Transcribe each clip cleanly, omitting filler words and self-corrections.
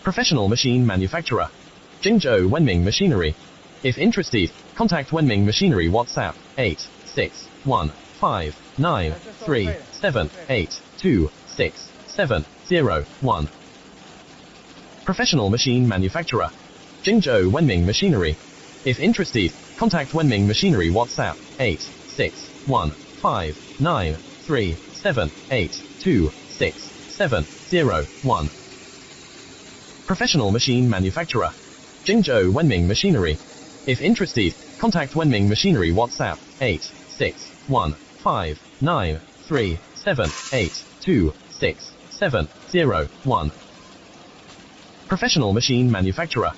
Professional machine manufacturer. Jingzhou Wenming Machinery. If interested, contact Wenming Machinery WhatsApp 8615937826701. Professional machine manufacturer. Jingzhou Wenming Machinery. If interested, contact Wenming Machinery WhatsApp 8615937826701. Professional machine manufacturer. Jingzhou Wenming Machinery. If interested, contact Wenming Machinery WhatsApp 8615937826701. Professional machine manufacturer.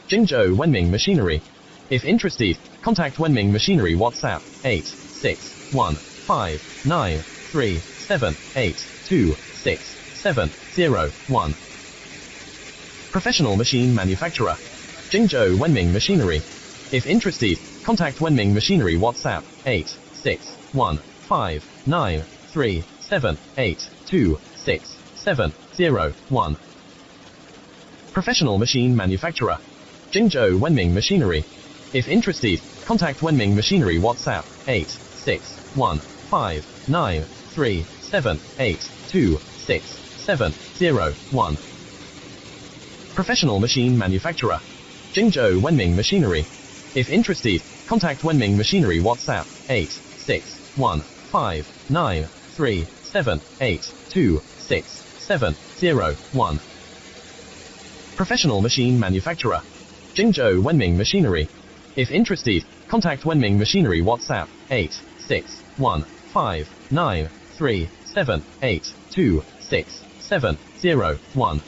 Jingzhou Wenming Machinery. If interested, contact Wenming Machinery WhatsApp 8615937826701. Professional machine manufacturer. Jingzhou Wenming Machinery. If interested, contact Wenming Machinery WhatsApp 8615937826701. Professional machine manufacturer. Jingzhou Wenming Machinery. If interested, contact Wenming Machinery WhatsApp 8615937826701. Professional machine manufacturer. Jingzhou Wenming Machinery. If interested, contact Wenming Machinery WhatsApp 8615937826701. Professional machine manufacturer. Jingzhou Wenming Machinery. If interested, contact Wenming Machinery WhatsApp 8615937826701.